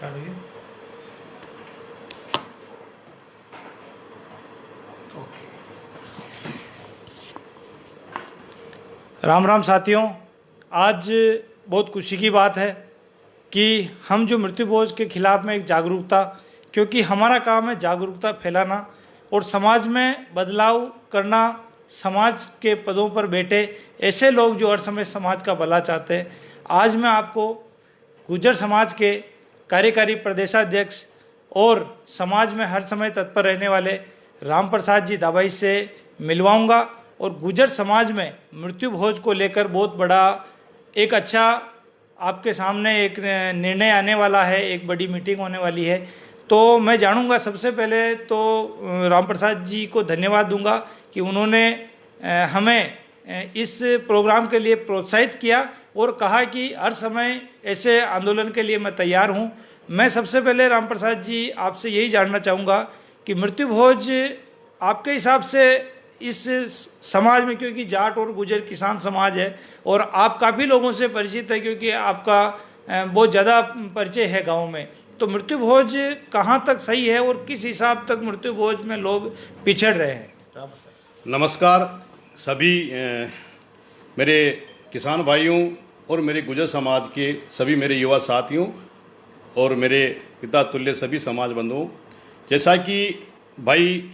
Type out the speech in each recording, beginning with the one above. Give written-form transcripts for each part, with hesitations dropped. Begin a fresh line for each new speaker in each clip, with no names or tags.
राम राम साथियों, आज बहुत खुशी की बात है कि हम जो मृत्यु भोज के खिलाफ में एक जागरूकता, क्योंकि हमारा काम है जागरूकता फैलाना और समाज में बदलाव करना। समाज के पदों पर बैठे ऐसे लोग जो हर समय समाज का भला चाहते हैं। आज मैं आपको गुर्जर समाज के कार्यकारी प्रदेशाध्यक्ष और समाज में हर समय तत्पर रहने वाले राम प्रसाद जी दाभाई से मिलवाऊंगा और गुर्जर समाज में मृत्यु भोज को लेकर बहुत बड़ा एक अच्छा आपके सामने एक निर्णय आने वाला है, एक बड़ी मीटिंग होने वाली है। तो मैं जानूंगा, सबसे पहले तो राम प्रसाद जी को धन्यवाद दूंगा कि उन्होंने हमें इस प्रोग्राम के लिए प्रोत्साहित किया और कहा कि हर समय ऐसे आंदोलन के लिए मैं तैयार हूं। मैं सबसे पहले राम प्रसाद जी आपसे यही जानना चाहूँगा कि मृत्यु भोज आपके हिसाब से इस समाज में, क्योंकि जाट और गुर्जर किसान समाज है और आप काफ़ी लोगों से परिचित है क्योंकि आपका बहुत ज़्यादा परिचय है गांव में, तो मृत्यु भोज कहाँ तक सही है और किस हिसाब तक मृत्यु भोज में लोग पिछड़ रहे हैं?
नमस्कार सभी मेरे किसान भाइयों और मेरे गुर्जर समाज के सभी मेरे युवा साथियों और मेरे पिता तुल्य सभी समाज बंधुओं। जैसा कि भाई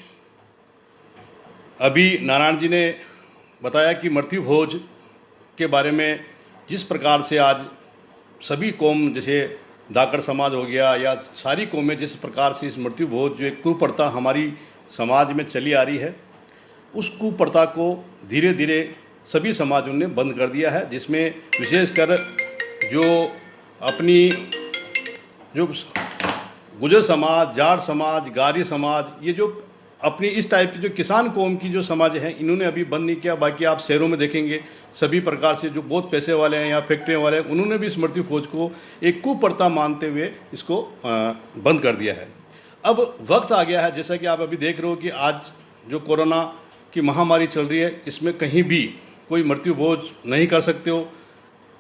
अभी नारायण जी ने बताया कि मृत्यु भोज के बारे में जिस प्रकार से आज सभी कौम, जैसे धाकड़ समाज हो गया या सारी कौमें जिस प्रकार से इस मृत्यु भोज जो एक कुप्रथा हमारी समाज में चली आ रही है, उस कुप्रथा को धीरे धीरे सभी समाजों ने बंद कर दिया है। जिसमें विशेषकर जो अपनी जो गुर्जर समाज, जाट समाज, गारी समाज, ये जो अपनी इस टाइप की जो किसान कौम की जो समाज है, इन्होंने अभी बंद नहीं किया। बाकी आप शहरों में देखेंगे सभी प्रकार से जो बहुत पैसे वाले हैं या फैक्ट्रियों वाले हैं, उन्होंने भी इस मृत्यु भोज को एक कुप्रथा मानते हुए इसको बंद कर दिया है। अब वक्त आ गया है, जैसा कि आप अभी देख रहे हो कि आज जो कोरोना की महामारी चल रही है, इसमें कहीं भी कोई मृत्यु भोज नहीं कर सकते हो।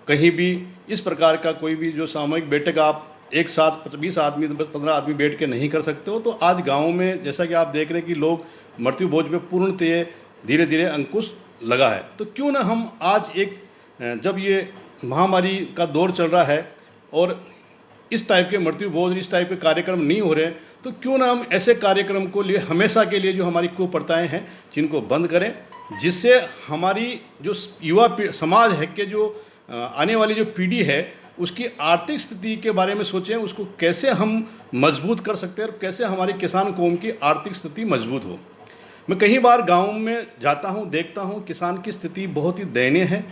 कहीं भी इस प्रकार का कोई भी जो सामूहिक बैठक आप एक साथ 20 आदमी 15 आदमी बैठ के नहीं कर सकते हो। तो आज गाँव में जैसा कि आप देख रहे हैं कि लोग मृत्यु भोज में पूर्णतः धीरे धीरे अंकुश लगा है। तो क्यों ना हम आज एक, जब ये महामारी का दौर चल रहा है और इस टाइप के मृत्यु भोज, इस टाइप के कार्यक्रम नहीं हो रहे, तो क्यों ना हम ऐसे कार्यक्रम को लिए हमेशा के लिए जो हमारी कुप्रथाएं हैं जिनको बंद करें, जिससे हमारी जो युवा समाज है के जो आने वाली जो पीढ़ी है उसकी आर्थिक स्थिति के बारे में सोचें, उसको कैसे हम मजबूत कर सकते हैं और कैसे हमारी किसान कौम की आर्थिक स्थिति मजबूत हो। मैं कई बार गाँव में जाता हूँ, देखता हूँ किसान की स्थिति बहुत ही दयनीय है।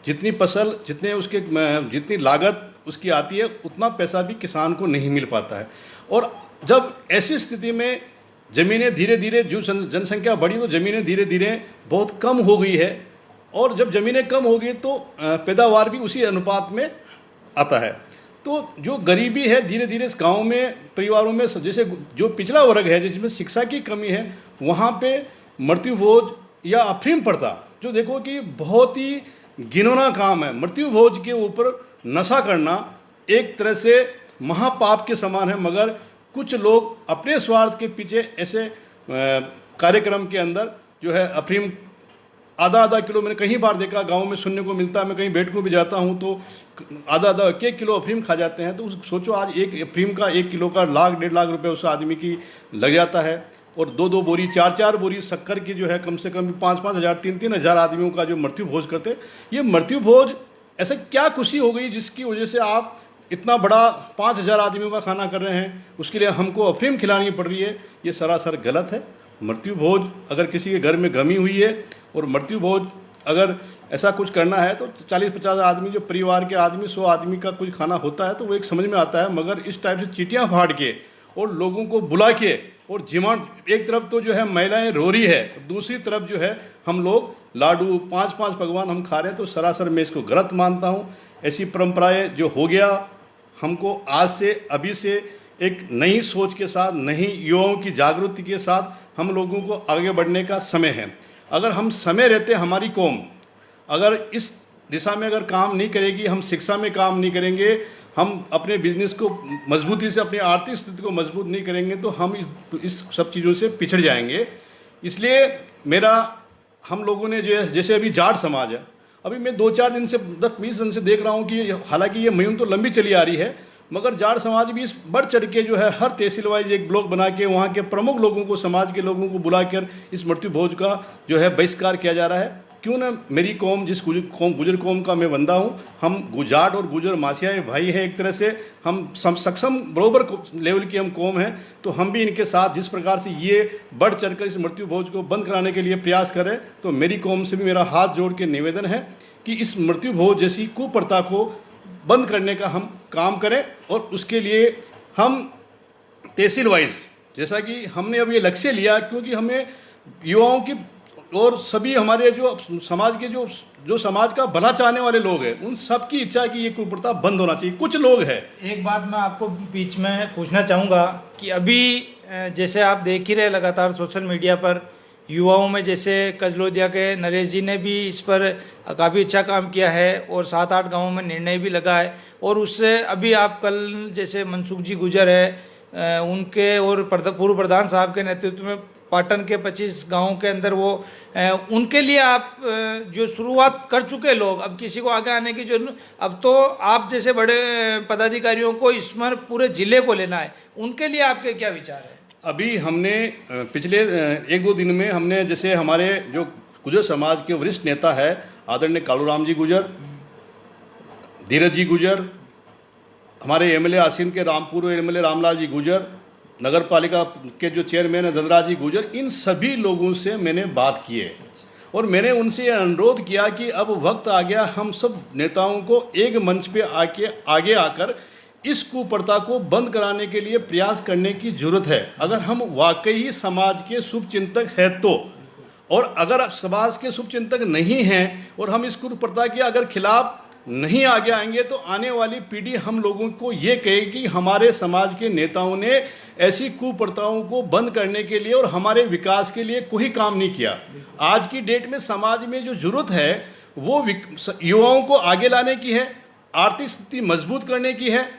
जितनी फसल, जितनी लागत उसकी आती है, उतना पैसा भी किसान को नहीं मिल पाता है। और जब ऐसी स्थिति में ज़मीनें धीरे धीरे, जो जनसंख्या बढ़ी तो ज़मीनें धीरे धीरे बहुत कम हो गई है, और जब ज़मीनें कम हो गई तो पैदावार भी उसी अनुपात में आता है। तो जो गरीबी है धीरे धीरे इस गाँव में, परिवारों में, जैसे जो पिछड़ा वर्ग है जिसमें शिक्षा की कमी है, वहाँ पे मृत्यु भोज या अफीम प्रथा, जो देखो कि बहुत ही घिनौना काम है। मृत्यु भोज के ऊपर नशा करना एक तरह से महापाप के समान है, मगर कुछ लोग अपने स्वार्थ के पीछे ऐसे कार्यक्रम के अंदर जो है अफीम आधा किलो, मैंने कई बार देखा गांव में सुनने को मिलता है। मैं कहीं बैठकों भी जाता हूं तो आधा 1 किलो अफीम खा जाते हैं। तो सोचो आज एक अफीम का 1 किलो का लाख 1.5 लाख रुपए उस आदमी की लग जाता है। और 2-2 बोरी 4-4 बोरी शक्कर की जो है कम से कम 5-5 हज़ार 3-3 हज़ार आदमियों का जो मृत्यु भोज करते। ये मृत्यु भोज ऐसा क्या खुशी हो गई जिसकी वजह से आप इतना बड़ा 5,000 आदमियों का खाना कर रहे हैं, उसके लिए हमको अफीम खिलानी पड़ रही है? ये सरासर गलत है। मृत्यु भोज अगर किसी के घर में गमी हुई है और मृत्यु भोज अगर ऐसा कुछ करना है तो 40-50 आदमी, जो परिवार के आदमी 100 आदमी का कुछ खाना होता है तो वो एक समझ में आता है। मगर इस टाइप से चीटियाँ फाड़ के और लोगों को बुला के और जिमांड, एक तरफ तो जो है महिलाएं रो रही है, दूसरी तरफ जो है हम लोग लाडू 5-5 पकवान हम खा रहे हैं, तो सरासर मैं इसको गलत मानता हूँ। ऐसी परंपराएं जो हो गया, हमको आज से अभी से एक नई सोच के साथ, नई युवाओं की जागृति के साथ हम लोगों को आगे बढ़ने का समय है। अगर हम समय रहते हमारी कौम अगर इस दिशा में अगर काम नहीं करेगी, हम शिक्षा में काम नहीं करेंगे, हम अपने बिजनेस को मजबूती से, अपनी आर्थिक स्थिति को मजबूत नहीं करेंगे, तो हम इस सब चीज़ों से पिछड़ जाएंगे। इसलिए हम लोगों ने जो है, जैसे अभी जाट समाज है, अभी मैं 2-4 दिन से 10-20 दिन से देख रहा हूँ कि हालांकि ये मुहिम तो लंबी चली आ रही है, मगर जाट समाज भी इस बढ़ चढ़ के जो है हर तहसील वाइज एक ब्लॉक बना के वहाँ के प्रमुख लोगों को, समाज के लोगों को बुलाकर इस मृत्यु भोज का जो है बहिष्कार किया जा रहा है। क्यों ना मेरी कौम, जिस गुजर कौम का मैं बंदा हूँ, हम गुजाट और गुजर मासिया भाई हैं, एक तरह से हम सक्षम बराबर लेवल की हम कौम हैं, तो हम भी इनके साथ जिस प्रकार से ये बढ़ चढ़कर इस मृत्यु भोज को बंद कराने के लिए प्रयास करें, तो मेरी कौम से भी मेरा हाथ जोड़ के निवेदन है कि इस मृत्यु भोज जैसी कुप्रथा को बंद करने का हम काम करें। और उसके लिए हम तहसील वाइज, जैसा कि हमने अब ये लक्ष्य लिया, क्योंकि हमें युवाओं की और सभी हमारे जो समाज के जो समाज का भला चाहने वाले लोग हैं, उन सब की इच्छा है कि ये कुप्रथा बंद होना चाहिए। कुछ लोग हैं,
एक बात मैं आपको बीच में पूछना चाहूँगा कि अभी जैसे आप देख ही रहे लगातार सोशल मीडिया पर युवाओं में, जैसे कजलोदिया के नरेश जी ने भी इस पर काफ़ी अच्छा काम किया है और 7-8 गाँवों में निर्णय भी लगा है। और उससे अभी आप कल जैसे मनसुख जी गुजर है, उनके और पूर्व प्रधान साहब के नेतृत्व में पाटन के 25 गांवों के अंदर वो उनके लिए आप जो शुरुआत कर चुके लोग, अब किसी को आगे आने की जो, अब तो आप जैसे बड़े पदाधिकारियों को इसमें पूरे जिले को लेना है, उनके लिए आपके क्या विचार है?
अभी हमने पिछले 1-2 दिन में हमने, जैसे हमारे जो गुजर समाज के वरिष्ठ नेता है आदरणीय कालूराम जी गुजर, धीरज जी गुजर, हमारे एमएलए आसीन के रामपुर एमएलए रामलाल जी गुजर, नगर पालिका के जो चेयरमैन है धनराज जी गुजर, इन सभी लोगों से मैंने बात की है और मैंने उनसे ये अनुरोध किया कि अब वक्त आ गया, हम सब नेताओं को एक मंच पे आगे आकर इस कुप्रथा को बंद कराने के लिए प्रयास करने की जरूरत है। अगर हम वाकई ही समाज के शुभचिंतक हैं तो, और अगर समाज के शुभचिंतक नहीं हैं और हम इस कुप्रथा के अगर खिलाफ नहीं आगे आएंगे, तो आने वाली पीढ़ी हम लोगों को ये कहेगी कि हमारे समाज के नेताओं ने ऐसी कुप्रथाओं को बंद करने के लिए और हमारे विकास के लिए कोई काम नहीं किया। आज की डेट में समाज में जो जरूरत है वो युवाओं को आगे लाने की है, आर्थिक स्थिति मजबूत करने की है,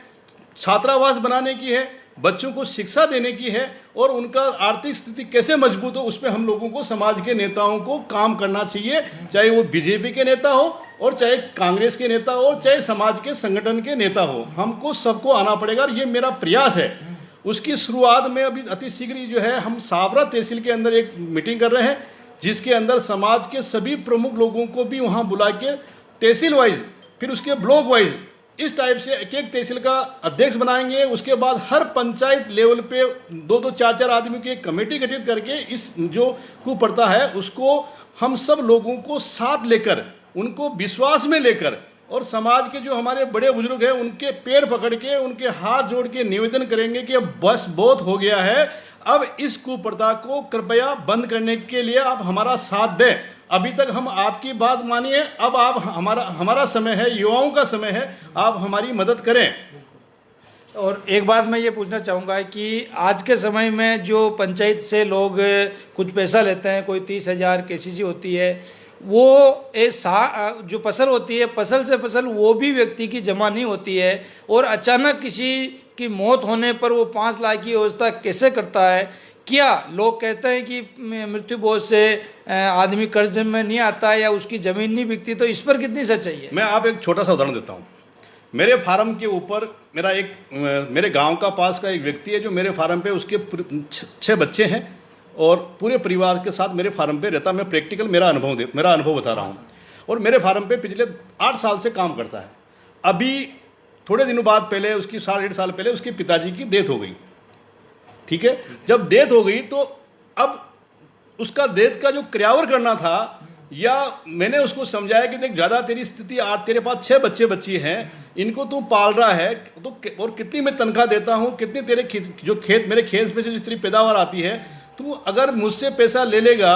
छात्रावास बनाने की है, बच्चों को शिक्षा देने की है, और उनका आर्थिक स्थिति कैसे मजबूत हो उस पर हम लोगों को, समाज के नेताओं को काम करना चाहिए, चाहे वो बीजेपी के नेता हो और चाहे कांग्रेस के नेता हो, चाहे समाज के संगठन के नेता हो, हमको सबको आना पड़ेगा। और ये मेरा प्रयास है। उसकी शुरुआत में अभी अति शीघ्र ही जो है हम साबरा तहसील के अंदर एक मीटिंग कर रहे हैं, जिसके अंदर समाज के सभी प्रमुख लोगों को भी वहाँ बुला के तहसील वाइज, फिर उसके ब्लॉक वाइज, इस टाइप से एक तहसील का अध्यक्ष बनाएंगे। उसके बाद हर पंचायत लेवल पे 2-2, 4-4 आदमी की एक कमेटी गठित करके इस जो कुप्रथा है उसको हम सब लोगों को साथ लेकर, उनको विश्वास में लेकर, और समाज के जो हमारे बड़े बुजुर्ग हैं उनके पैर पकड़ के, उनके हाथ जोड़ के निवेदन करेंगे कि अब बस बहुत हो गया है, अब इस कुप्रथा को कृपया बंद करने के लिए आप हमारा साथ दें। अभी तक हम आपकी बात मानिए, अब आप हमारा समय है, युवाओं का समय है, आप हमारी मदद करें।
और एक बात मैं ये पूछना चाहूँगा कि आज के समय में जो पंचायत से लोग कुछ पैसा लेते हैं, कोई 30,000 केसीसी होती है, वो जो फसल होती है, फसल से फसल वो भी व्यक्ति की जमा नहीं होती है, और अचानक किसी की मौत होने पर वो 5 लाख की व्यवस्था कैसे करता है? क्या लोग कहते हैं कि मृत्यु भोज से आदमी कर्ज में नहीं आता या उसकी ज़मीन नहीं बिकती, तो इस पर कितनी सच्चाई है?
मैं आप एक छोटा सा उदाहरण देता हूँ। मेरे फार्म के ऊपर मेरे गांव का पास का एक व्यक्ति है जो मेरे फार्म पे, उसके 6 बच्चे हैं और पूरे परिवार के साथ मेरे फार्म पे रहता। मैं प्रैक्टिकल मेरा अनुभव बता रहा हूँ। और मेरे फार्म पे पिछले 8 साल से काम करता है। अभी थोड़े दिनों बाद पहले, उसकी 1.5 साल पहले उसके पिताजी की डेथ हो गई। ठीक है, जब डेथ हो गई तो अब उसका डेथ का जो क्रियावर करना था, या मैंने उसको समझाया कि देख, ज़्यादा तेरी स्थिति, तेरे पास 6 बच्चे बच्ची हैं, इनको तू पाल रहा है, तो और कितनी मैं तनख्वाह देता हूँ, कितनी तेरे मेरे खेत में से जितनी पैदावार आती है, तू अगर मुझसे पैसा ले लेगा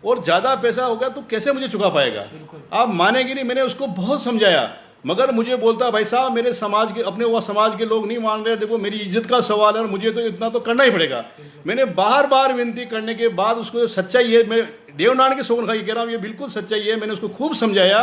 और ज़्यादा पैसा होगा तो कैसे मुझे चुका पाएगा? आप मानेंगे नहीं, मैंने उसको बहुत समझाया, मगर मुझे बोलता, भाई साहब मेरे समाज के, अपने वो समाज के लोग नहीं मान रहे, देखो मेरी इज्जत का सवाल है और मुझे तो इतना तो करना ही पड़ेगा। मैंने बार बार विनती करने के बाद उसको सच्चाई है, मैं देवनारायण की सौगंध खाई कह रहा हूँ, ये बिल्कुल सच्चाई है, मैंने उसको खूब समझाया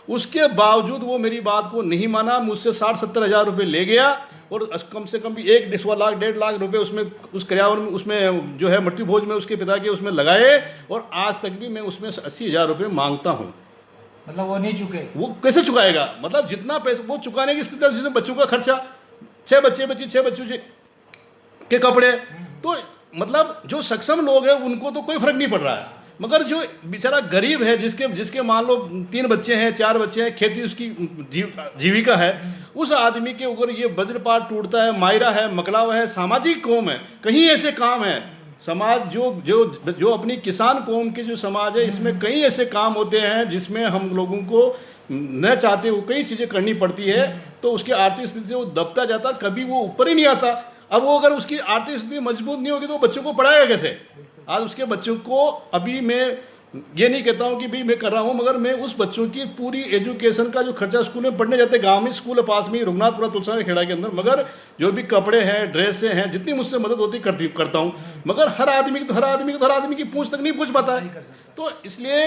उसके बावजूद वो मेरी बात को नहीं माना, मुझसे 60-70 हज़ार रुपये ले गया और कम से कम भी 1 लाख 1.5 लाख रुपए उसमें उस कर्यावर में उसमें जो है मृत्यु भोज में उसके पिता के उसमें लगाए, और आज तक भी मैं उसमें 80 हज़ार रुपये मांगता हूँ।
मतलब वो नहीं चुके?
वो कैसे चुकाएगा? मतलब जितना पैसा वो चुकाने की स्थिति है, जिसमें बच्चों का खर्चा, 6 बच्चों के कपड़े, तो मतलब जो सक्षम लोग हैं उनको तो कोई फर्क नहीं पड़ रहा है, मगर जो बेचारा गरीब है, जिसके मान लो 3 बच्चे हैं 4 बच्चे हैं, खेती उसकी जीविका है, उस आदमी के ऊपर ये वज्रपात टूटता है, मायरा है, मकलावा है, सामाजिक कौम है, कहीं ऐसे काम है समाज जो अपनी किसान कौम के जो समाज है, इसमें कई ऐसे काम होते हैं जिसमें हम लोगों को न चाहते हुए कई चीज़ें करनी पड़ती है, तो उसकी आर्थिक स्थिति से वो दबता जाता, कभी वो ऊपर ही नहीं आता। अब वो अगर उसकी आर्थिक स्थिति मजबूत नहीं होगी तो बच्चों को पढ़ाएगा कैसे? आज उसके बच्चों को, अभी मैं ये नहीं कहता हूँ कि भाई मैं कर रहा हूँ, मगर मैं उस बच्चों की पूरी एजुकेशन का जो खर्चा, स्कूल में पढ़ने जाते, गांव में स्कूल है पास में ही, रघुनाथपुरा तुलसा के खेड़ा के अंदर, मगर जो भी कपड़े हैं, ड्रेसें हैं, जितनी मुझसे मदद होती करता हूँ, मगर हर आदमी की पूछ तक नहीं पूछ पाता है। तो इसलिए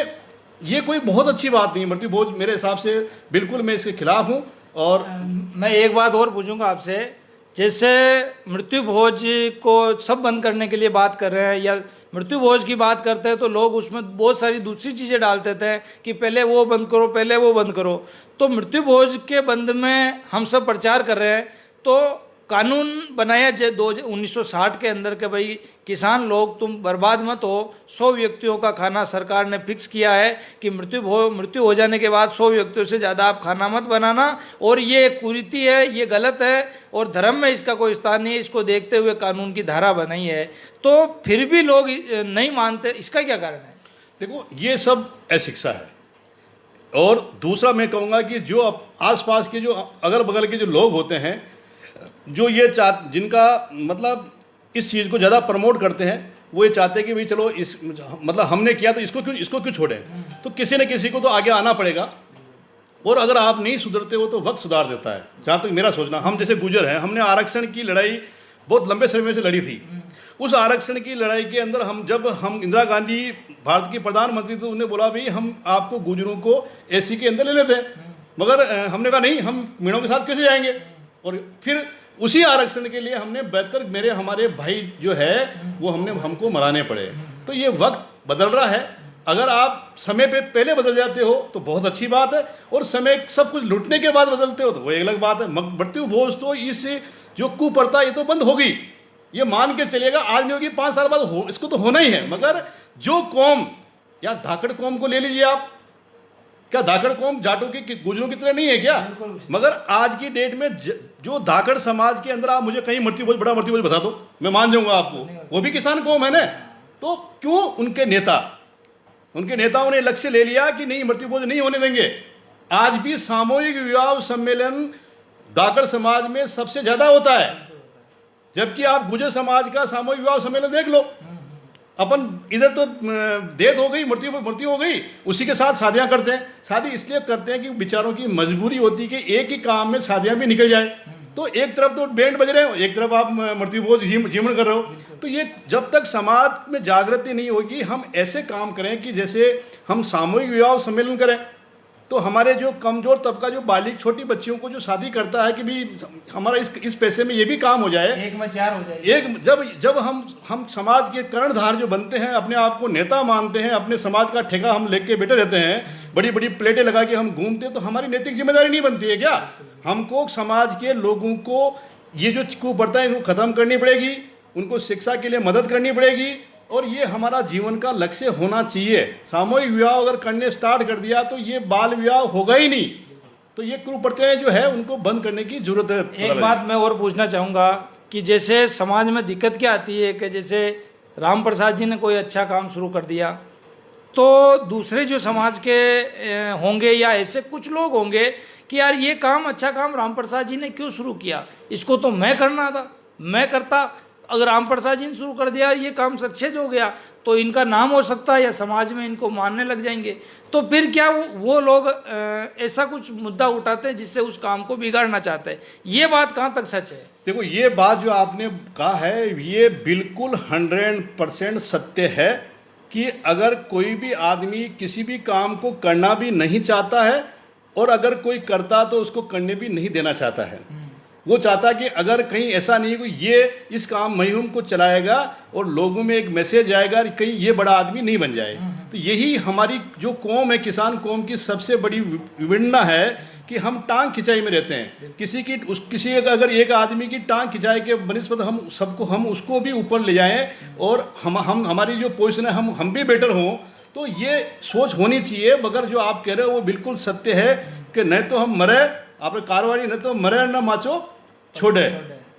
ये कोई बहुत अच्छी बात नहीं है मृत्यु भोज, मेरे हिसाब से बिल्कुल मैं इसके खिलाफ हूँ। और
मैं एक बात और पूछूंगा आपसे, जैसे मृत्यु भोज को सब बंद करने के लिए बात कर रहे हैं, या मृत्यु भोज की बात करते हैं तो लोग उसमें बहुत सारी दूसरी चीज़ें डाल देते हैं कि पहले वो बंद करो, पहले वो बंद करो। तो मृत्यु भोज के बंद में हम सब प्रचार कर रहे हैं, तो कानून बनाया 1960 के अंदर के भाई किसान लोग तुम बर्बाद मत हो, 100 व्यक्तियों का खाना सरकार ने फिक्स किया है कि मृत्यु हो जाने के बाद 100 व्यक्तियों से ज़्यादा आप खाना मत बनाना, और ये कुरीति है, ये गलत है, और धर्म में इसका कोई स्थान नहीं है। इसको देखते हुए कानून की धारा बनाई है, तो फिर भी लोग नहीं मानते, इसका क्या कारण है?
देखो, ये सब अशिक्षा है, और दूसरा मैं कहूँगा कि जो आसपास के जो अगल बगल के जो लोग होते हैं, जो ये जिनका मतलब इस चीज़ को ज़्यादा प्रमोट करते हैं, वो ये चाहते हैं कि भाई चलो इस मतलब हमने किया तो इसको क्यों छोड़ें, तो किसी न किसी को तो आगे आना पड़ेगा, और अगर आप नहीं सुधरते हो तो वक्त सुधार देता है, जहाँ तक मेरा सोचना। हम जैसे गुजर हैं, हमने आरक्षण की लड़ाई बहुत लंबे समय से लड़ी थी। उस आरक्षण की लड़ाई के अंदर जब हम इंदिरा गांधी भारत की प्रधानमंत्री थे, उन्होंने बोला भाई हम आपको गुजरों को एसी के अंदर ले लेते हैं, मगर हमने कहा नहीं, हम मीणों के साथ कैसे जाएंगे, और फिर उसी आरक्षण के लिए हमने हमारे भाई जो है वो हमको मराने पड़े। तो ये वक्त बदल रहा है, अगर आप समय पे पहले बदल जाते हो तो बहुत अच्छी बात है, और समय सब कुछ लूटने के बाद बदलते हो तो वो एक अलग बात है। मृत्यु भोज तो इस जो कुप्रथा ये तो बंद होगी, ये मान के चलेगा, आज नहीं होगी 5 साल बाद इसको तो होना ही है। मगर जो कौम, या धाकड़ कौम को ले लीजिए आप, क्या धाकड़ कौम जाटों की गुजरों की तरह नहीं है क्या? मगर आज की डेट में जो धाकड़ समाज के अंदर आप मुझे कहीं बड़ा मृत्यु भोज बता दो, मैं मान जाऊंगा आपको, वो भी किसान कौम है ना। तो क्यों उनके नेताओं ने लक्ष्य ले लिया कि नहीं, मृत्यु भोज नहीं होने देंगे। आज भी सामूहिक विवाह सम्मेलन धाकड़ समाज में सबसे ज्यादा होता है, जबकि आप गुजर समाज का सामूहिक विवाह सम्मेलन देख लो। अपन इधर तो डेथ हो गई, मृत्यु हो गई, उसी के साथ शादियां करते हैं। शादी इसलिए करते हैं कि बेचारों की मजबूरी होती है कि एक ही काम में शादियां भी निकल जाए। तो एक तरफ तो बैंड बज रहे हो, एक तरफ आप मृत्यु भोज जीवन कर रहे हो। तो ये जब तक समाज में जागृति नहीं होगी, हम ऐसे काम करें कि जैसे हम सामूहिक विवाह सम्मेलन करें, तो हमारे जो कमजोर तबका, जो बालिग छोटी बच्चियों को जो शादी करता है कि भी हमारा इस पैसे में ये भी काम हो जाए,
एक में 4 हो जाए।
जब हम समाज के कर्णधार जो बनते हैं, अपने आप को नेता मानते हैं, अपने समाज का ठेका हम लेके बैठे रहते हैं, बड़ी बड़ी प्लेटें लगा के हम घूमते हैं, तो हमारी नैतिक जिम्मेदारी नहीं बनती है क्या? हमको समाज के लोगों को ये जो कुप्रथा है इनको खत्म करनी पड़ेगी, उनको शिक्षा के लिए मदद करनी पड़ेगी, और ये हमारा जीवन का लक्ष्य होना चाहिए। सामूहिक विवाह अगर करने स्टार्ट कर दिया तो ये बाल विवाह होगा ही नहीं। तो ये कुप्रथाएं जो है उनको बंद करने की जरूरत है।
एक बात मैं और पूछना चाहूँगा कि जैसे समाज में दिक्कत क्या आती है कि जैसे राम प्रसाद जी ने कोई अच्छा काम शुरू कर दिया, तो दूसरे जो समाज के होंगे या ऐसे कुछ लोग होंगे कि यार ये अच्छा काम राम प्रसाद जी ने क्यों शुरू किया, इसको तो मैं करना था, मैं करता। अगर राम प्रसाद जी ने शुरू कर दिया, ये काम सक्सेस हो गया, तो इनका नाम हो सकता है या समाज में इनको मानने लग जाएंगे। तो फिर क्या वो लोग ऐसा कुछ मुद्दा उठाते हैं जिससे उस काम को बिगाड़ना चाहते हैं। ये बात कहाँ तक सच है?
देखो, ये बात जो आपने कहा है ये बिल्कुल 100% सत्य है कि अगर कोई भी आदमी किसी भी काम को करना भी नहीं चाहता है और अगर कोई करता तो उसको करने भी नहीं देना चाहता है। वो चाहता कि अगर कहीं ऐसा नहीं कि ये इस काम मुहिम को चलाएगा और लोगों में एक मैसेज आएगा कि कहीं ये बड़ा आदमी नहीं बन जाए। तो यही हमारी जो कौम है, किसान कौम की सबसे बड़ी विडंबना है कि हम टांग खिंचाई में रहते हैं। किसी अगर एक आदमी की टांग खिंचाई के बनिस्बत हम उसको भी ऊपर ले जाएं और हम हमारी जो पोजीशन है हम भी बेटर हों, तो ये सोच होनी चाहिए। मगर जो आप कह रहे हो वो बिल्कुल सत्य है कि न तो हम मरे, आपने कारवाड़ी न तो मरे न माचो छोड़े।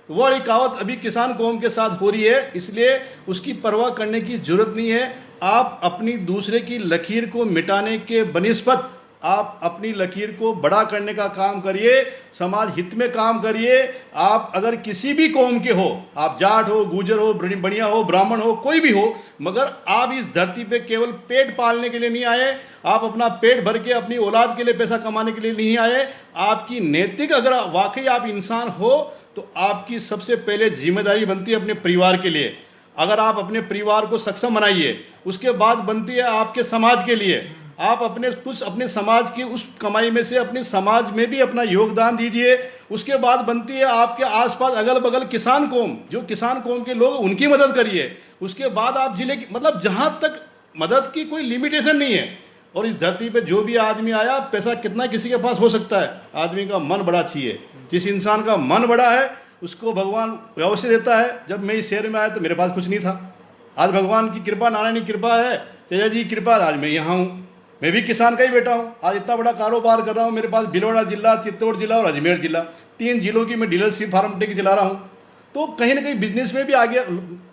वो वाली कहावत अभी किसान कौम के साथ हो रही है, इसलिए उसकी परवाह करने की जरूरत नहीं है। आप अपनी दूसरे की लकीर को मिटाने के बनिस्बत आप अपनी लकीर को बड़ा करने का काम करिए, समाज हित में काम करिए। आप अगर किसी भी कौम के हो, आप जाट हो, गुजर हो, बनिया हो, ब्राह्मण हो, कोई भी हो, मगर आप इस धरती पे केवल पेट पालने के लिए नहीं आए, आप अपना पेट भर के अपनी औलाद के लिए पैसा कमाने के लिए नहीं आए। आपकी नैतिक अगर वाकई आप इंसान हो तो आपकी सबसे पहले जिम्मेदारी बनती है अपने परिवार के लिए। अगर आप अपने परिवार को सक्षम बनाइए, उसके बाद बनती है आपके समाज के लिए। आप अपने समाज की उस कमाई में से अपने समाज में भी अपना योगदान दीजिए। उसके बाद बनती है आपके आसपास अगल बगल किसान कौम, जो किसान कौम के लोग उनकी मदद करिए। उसके बाद आप जिले की, मतलब जहां तक मदद की कोई लिमिटेशन नहीं है। और इस धरती पे जो भी आदमी आया, पैसा कितना किसी के पास हो सकता है, आदमी का मन बड़ा चाहिए। जिस इंसान का मन बड़ा है उसको भगवान अवश्य देता है। जब मैं इस शहर में आया तो मेरे पास कुछ नहीं था, आज भगवान की कृपा, नारायण की कृपा है, तेजा जी की कृपा, आज मैं यहाँ हूँ। मैं भी किसान का ही बेटा हूँ, आज इतना बड़ा कारोबार कर रहा हूँ। मेरे पास भीलवाड़ा जिला, चित्तौड़ जिला और अजमेर जिला, 3 जिलों की मैं डीलरशिप फार्म टेक चला रहा हूँ। तो कहीं ना कहीं बिजनेस में भी आगे,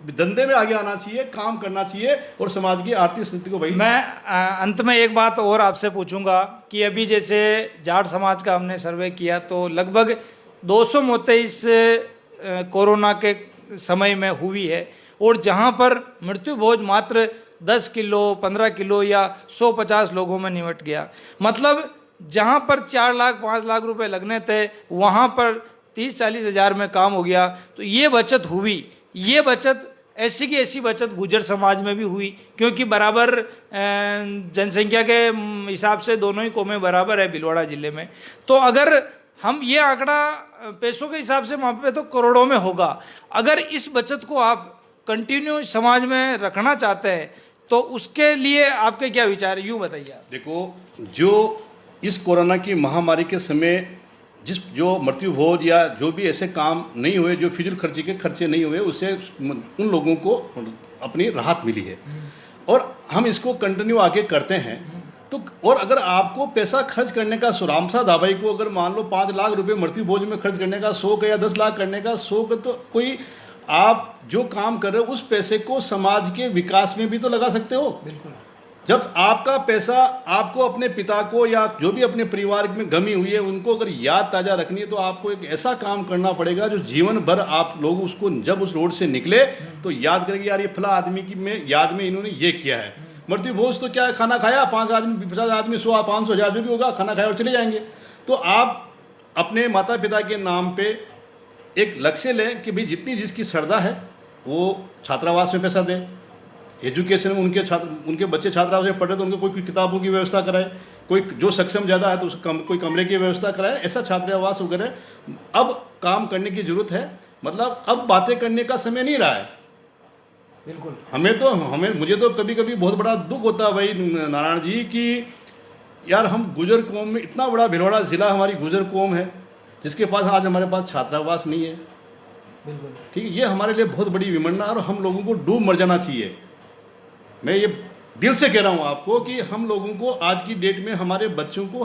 धंधे में आगे आना चाहिए, काम करना चाहिए और समाज की आर्थिक स्थिति को वही।
मैं अंत में एक बात और आपसे पूछूंगा कि अभी जैसे जाट समाज का हमने सर्वे किया तो लगभग 200 मौतें इस कोरोना के समय में हुई है, और जहां पर मृत्यु भोज मात्र 10 किलो, 15 किलो या 150 लोगों में निपट गया। मतलब जहां पर 4 लाख 5 लाख रुपए लगने थे, वहां पर 30-40 हज़ार में काम हो गया। तो ये बचत हुई, ये बचत ऐसी की ऐसी बचत गुजर समाज में भी हुई, क्योंकि बराबर जनसंख्या के हिसाब से दोनों ही कौमें बराबर है भीलवाड़ा जिले में। तो अगर हम ये आंकड़ा पैसों के हिसाब से मापे तो करोड़ों में होगा। अगर इस बचत को आप कंटिन्यू समाज में रखना चाहते हैं तो उसके लिए आपके क्या विचार है, यूँ बताइए आप।
देखो, जो इस कोरोना की महामारी के समय जो मृत्यु भोज या जो भी ऐसे काम नहीं हुए, जो फिजूल खर्ची के खर्चे नहीं हुए, उससे उन लोगों को अपनी राहत मिली है और हम इसको कंटिन्यू आगे करते हैं। तो और अगर आपको पैसा खर्च करने का सुरामसा दाबाई को अगर मान लो 5 लाख रुपए मृत्यु भोज में खर्च करने का शौक है या 10 लाख करने का शौक है, तो कोई आप जो काम कर रहे हो उस पैसे को समाज के विकास में भी तो लगा सकते हो।
बिल्कुल।
जब आपका पैसा आपको अपने पिता को या जो भी अपने परिवार में गमी हुई है उनको अगर याद ताज़ा रखनी है, तो आपको एक ऐसा काम करना पड़ेगा जो जीवन भर आप लोग उसको जब उस रोड से निकले तो याद करेंगे, यार ये फला आदमी की में याद में इन्होंने ये किया है। मृत्यु भोज तो क्या है, खाना खाया, 5 आदमी 50 आदमी 100 500 1000 जो भी होगा, खाना खाया और चले जाएंगे। तो आप अपने माता पिता के नाम पे एक लक्ष्य लें कि भाई जितनी जिसकी श्रद्धा है वो छात्रावास में पैसा दे, एजुकेशन में उनके बच्चे छात्रावास में पढ़े तो उनको कोई किताबों की व्यवस्था कराए, कोई जो सक्षम ज़्यादा है तो उसको कोई कमरे की व्यवस्था कराए, ऐसा छात्रावास वगैरह। अब काम करने की जरूरत है, मतलब अब बातें करने का समय नहीं रहा है। बिल्कुल। मुझे तो कभी कभी बहुत बड़ा दुख होता है भाई नारायण जी कि यार हम गुजर कौम में, इतना बड़ा भीलवाड़ा ज़िला हमारी गुजर कौम है जिसके पास आज हमारे पास छात्रावास नहीं है।
बिल्कुल
ठीक है, ये हमारे लिए बहुत बड़ी विडंबना और हम लोगों को डूब मर जाना चाहिए। मैं ये दिल से कह रहा हूँ आपको कि हम लोगों को आज की डेट में हमारे बच्चों को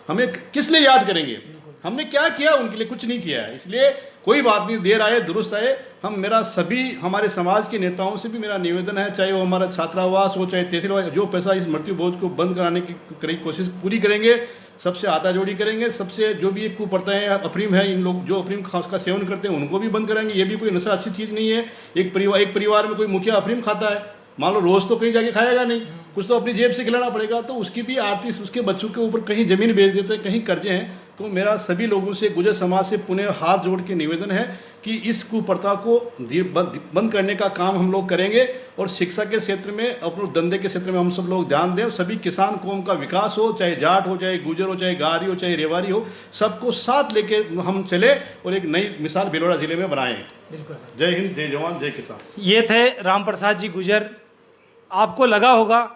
हमें किस लिए याद करेंगे, हमने क्या किया उनके लिए, कुछ नहीं किया है। इसलिए कोई बात नहीं, देर आए दुरुस्त आए। मेरा सभी हमारे समाज के नेताओं से भी मेरा निवेदन है, चाहे वो हमारा छात्रावास हो चाहे तहसील, जो पैसा इस मृत्यु भोज को बंद कराने की कोशिश पूरी करेंगे, सबसे आता जोड़ी करेंगे, सबसे जो भी कुप्रथा है, अफीम है, इन लोग जो अफीम का सेवन करते हैं उनको भी बंद कराएंगे। ये भी कोई नशा अच्छी चीज़ नहीं है। एक परिवार में कोई मुखिया अफीम खाता है, मान लो रोज़ तो कहीं जाके खाएगा नहीं, कुछ तो अपनी जेब से खिलाना पड़ेगा, तो उसकी भी आर्थिक, उसके बच्चों के ऊपर कहीं ज़मीन बेच देते हैं, कहीं कर्जे हैं, तो मेरा सभी लोगों से, गुर्जर समाज से पुनः हाथ जोड़ के निवेदन है कि इस कुप्रथा को बंद करने का काम हम लोग करेंगे और शिक्षा के क्षेत्र में, अपने धंधे के क्षेत्र में हम सब लोग ध्यान दें। सभी किसान कौम का विकास हो, चाहे जाट हो, चाहे गुर्जर हो, चाहे गारी हो, चाहे रेवारी हो, सबको साथ लेके हम चले और एक नई मिसाल भीलवाड़ा जिले में बनाएं। जय हिंद, जय जवान, जय किसान।
ये थे राम प्रसाद जी गुर्जर। आपको लगा होगा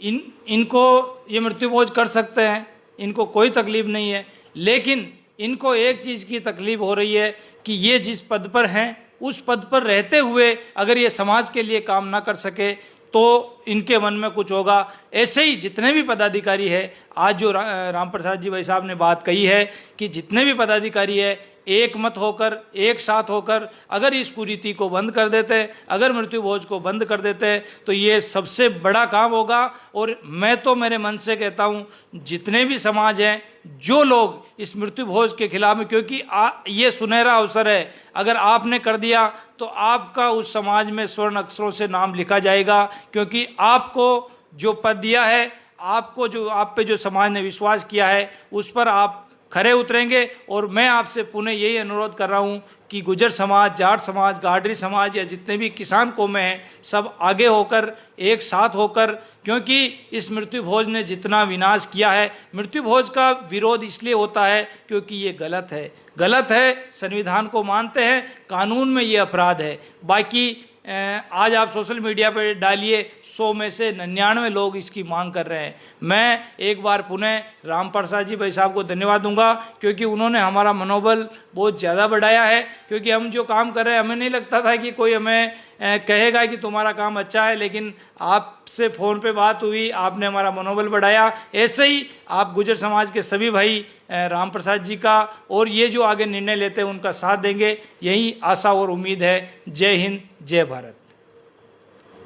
इनको ये मृत्युभोज कर सकते हैं, इनको कोई तकलीफ नहीं है, लेकिन इनको एक चीज़ की तकलीफ हो रही है कि ये जिस पद पर हैं उस पद पर रहते हुए अगर ये समाज के लिए काम ना कर सके तो इनके मन में कुछ होगा। ऐसे ही जितने भी पदाधिकारी है, आज जो राम प्रसाद जी भाई साहब ने बात कही है कि जितने भी पदाधिकारी है एक मत होकर, एक साथ होकर अगर इस कुरीति को बंद कर देते हैं, अगर मृत्युभोज को बंद कर देते हैं तो ये सबसे बड़ा काम होगा। और मैं तो मेरे मन से कहता हूँ जितने भी समाज हैं, जो लोग इस मृत्युभोज के खिलाफ में, क्योंकि ये सुनहरा अवसर है, अगर आपने कर दिया तो आपका उस समाज में स्वर्ण अक्षरों से नाम लिखा जाएगा, क्योंकि आपको जो पद दिया है, आपको जो आप पे जो समाज ने विश्वास किया है उस पर आप खरे उतरेंगे। और मैं आपसे पुनः यही अनुरोध कर रहा हूं कि गुर्जर समाज, जाट समाज, गाडरी समाज या जितने भी किसान कौमें हैं, सब आगे होकर, एक साथ होकर, क्योंकि इस मृत्युभोज ने जितना विनाश किया है, मृत्युभोज का विरोध इसलिए होता है क्योंकि ये गलत है, गलत है। संविधान को मानते हैं, कानून में ये अपराध है। बाकी आज आप सोशल मीडिया पर डालिए, 100 में से 99 लोग इसकी मांग कर रहे हैं। मैं एक बार पुनः राम प्रसाद जी भाई साहब को धन्यवाद दूंगा, क्योंकि उन्होंने हमारा मनोबल बहुत ज़्यादा बढ़ाया है। क्योंकि हम जो काम कर रहे हैं, हमें नहीं लगता था कि कोई हमें कहेगा कि तुम्हारा काम अच्छा है, लेकिन आपसे फ़ोन पे बात हुई, आपने हमारा मनोबल बढ़ाया। ऐसे ही आप गुर्जर समाज के सभी भाई राम प्रसाद जी का और ये जो आगे निर्णय लेते हैं उनका साथ देंगे, यही आशा और उम्मीद है। जय हिंद, जय भारत।